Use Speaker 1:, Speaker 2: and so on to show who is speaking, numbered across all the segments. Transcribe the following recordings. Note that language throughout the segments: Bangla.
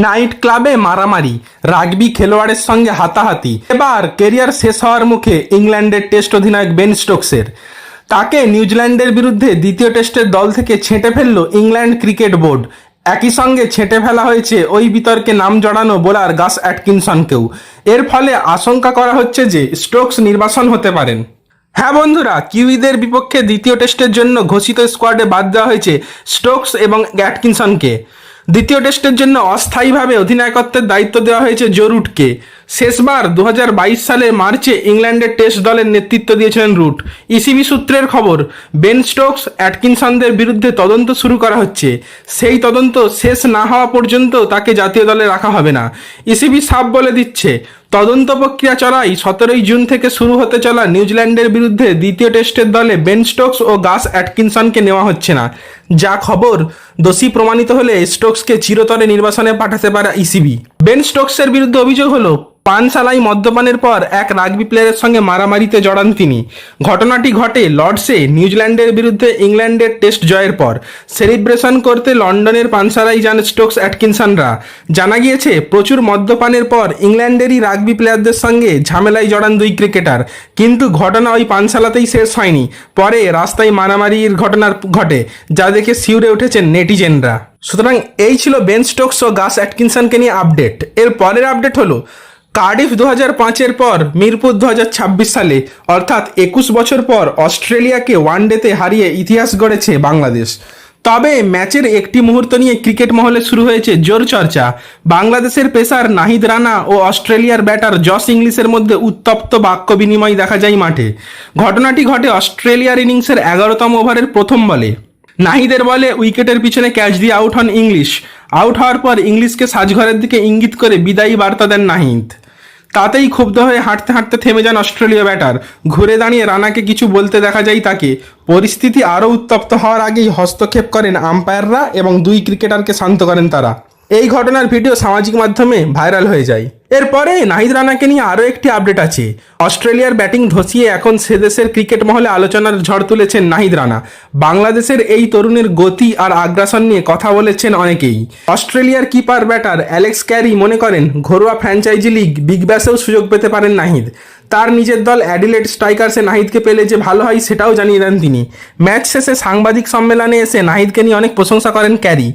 Speaker 1: নাইট ক্লাবে মারামারি, রাগবি খেলোয়াড়ের সঙ্গে হাতাহাতি। এবার কেরিয়ার শেষ হওয়ার মুখে ইংল্যান্ডের টেস্ট অধিনায়ক বেন স্টোকসের। তাকে নিউজিল্যান্ডের বিরুদ্ধে দ্বিতীয় টেস্টের দল থেকে ছেঁটে ফেলল ইংল্যান্ড ক্রিকেট বোর্ড। একই সঙ্গে ছেঁটে ফেলা হয়েছে ওই বিতর্কে নাম জড়ানো বোলার গাস অ্যাটকিনসনকেও। এর ফলে আশঙ্কা করা হচ্ছে যে স্টোকস নির্বাসন হতে পারেন। হ্যাঁ বন্ধুরা, কিউইদের বিপক্ষে দ্বিতীয় টেস্টের জন্য ঘোষিত স্কোয়াডে বাদ দেওয়া হয়েছে স্টোকস এবং অ্যাটকিনসনকে। দ্বিতীয় টেস্টের জন্য অস্থায়ীভাবে অধিনায়কত্বের দায়িত্ব দেওয়া হয়েছে জো রুটকে। শেষবার 2022 সালের মার্চে ইংল্যান্ডের টেস্ট দলের নেতৃত্ব দিয়েছিলেন রুট। ইসিবি সূত্রের খবর, বেন স্টোকস অ্যাটকিনসনদের বিরুদ্ধে তদন্ত শুরু করা হচ্ছে। সেই তদন্ত শেষ না হওয়া পর্যন্ত তাকে জাতীয় দলে রাখা হবে না। ইসিবি সাফ বলে দিচ্ছে, তদন্ত প্রক্রিয়া চলাই 17 জুন থেকে শুরু হতে চলা নিউজিল্যান্ডের বিরুদ্ধে দ্বিতীয় টেস্টের দলে বেন স্টোকস ও গাস অ্যাটকিনসনকে নেওয়া হচ্ছে না। যা খবর, দোষী প্রমাণিত হলে স্টোকসকে চিরতরে নির্বাসনে পাঠাতে পারে ইসিবি। বেন স্টোকসের বিরুদ্ধে অভিযোগ হলো, পানশালায় মদ্যপানের পর এক রাগবি প্লেয়ারের সঙ্গে মারামারিতে জড়ান তিনি। ঘটনাটি ঘটে লর্ডসে নিউজিল্যান্ডের বিরুদ্ধে ইংল্যান্ডের টেস্ট জয়ের পর। সেলিব্রেশন করতে লন্ডনের পানশালায় যান স্টোকস অ্যাটকিনসনরা। জানা গিয়েছে, প্রচুর মদ্যপানের পর ইংল্যান্ডেরই রাগবি প্লেয়ারদের সঙ্গে ঝামেলায় জড়ান দুই ক্রিকেটার। কিন্তু ঘটনা ওই পানশালাতেই শেষ হয়নি, পরে রাস্তায় মারামারির ঘটনা ঘটে, যা দেখে শিউরে উঠেছেন নেটিজেনরা। সুতরাং এই ছিল বেন স্টোকস ও গাস অ্যাটকিনসনকে নিয়ে আপডেট। এর পরের আপডেট হলো, কার্ডিফ 2005-এর পর মিরপুর 2026 সালে, অর্থাৎ 21 বছর পর অস্ট্রেলিয়াকে ওয়ানডেতে হারিয়ে ইতিহাস গড়েছে বাংলাদেশ। তবে ম্যাচের একটি মুহূর্ত নিয়ে ক্রিকেট মহলে শুরু হয়েছে জোর চর্চা। বাংলাদেশের পেসার নাহিদ রানা ও অস্ট্রেলিয়ার ব্যাটার জস ইংলিশের মধ্যে উত্তপ্ত বাক্য বিনিময় দেখা যায় মাঠে। ঘটনাটি ঘটে অস্ট্রেলিয়ার ইনিংসের 11তম ওভারের প্রথম বলে। নাহিদের বলে উইকেটের পিছনে ক্যাচ দিয়ে আউট হন ইংলিশ। আউট হওয়ার পর ইংলিশকে সাজঘরের দিকে ইঙ্গিত করে বিদায়ী বার্তা দেন নাহিদ। তাতেই ক্ষুব্ধ হয়ে হাঁটতে হাঁটতে থেমে যান অস্ট্রেলীয় ব্যাটার। ঘুরে দাঁড়িয়ে রানাকে কিছু বলতে দেখা যায় তাকে। পরিস্থিতি আরও উত্তপ্ত হওয়ার আগেই হস্তক্ষেপ করেন আম্পায়াররা এবং দুই ক্রিকেটারকে শান্ত করেন তারা। এই ঘটনার ভিডিও সামাজিক মাধ্যমে ভাইরাল হয়ে যায়। এরপরে নাহিদ রানাকে নিয়ে আরও একটি আপডেট আছে। অস্ট্রেলিয়ার ব্যাটিং ধসিয়ে এখন সে দেশের ক্রিকেট মহলে আলোচনার ঝড় তুলেছেন নাহিদ রানা। বাংলাদেশের এই তরুণের গতি আর আগ্রাসন নিয়ে কথা বলেছেন অনেকেই। অস্ট্রেলিয়ার কিপার ব্যাটার অ্যালেক্স ক্যারি মনে করেন, ঘরোয়া ফ্র্যাঞ্চাইজি লিগ বিগ ব্যাশেও সুযোগ পেতে পারেন নাহিদ। তার নিজের দল অ্যাডিলেড স্ট্রাইকার্সে নাহিদকে পেলে যে ভালো হয় সেটাও জানিয়ে দেন তিনি। ম্যাচ শেষে সাংবাদিক সম্মেলনে এসে নাহিদকে নিয়ে অনেক প্রশংসা করেন ক্যারি।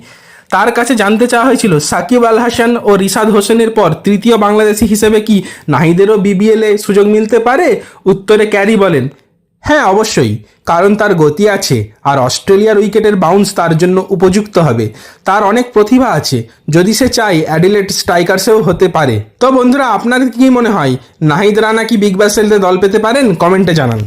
Speaker 1: তার কাছে জানতে চাওয়া হয়েছিল, সাকিব আল হাসান ও রিশাদ হোসেনের পর তৃতীয় বাংলাদেশি হিসেবে কি নাহিদেরও বিবিএলে সুযোগ মিলতে পারে? উত্তরে ক্যারি বলেন, হ্যাঁ অবশ্যই, কারণ তার গতি আছে আর অস্ট্রেলিয়ার উইকেটের বাউন্স তার জন্য উপযুক্ত হবে। তার অনেক প্রতিভা আছে, যদি সে চায় অ্যাডিলেড স্ট্রাইকার্সেও হতে পারে। তো বন্ধুরা, আপনাদের কি মনে হয়, নাহিদ রানা কি বিগ ব্যাশের দল পেতে পারেন? কমেন্টে জানান।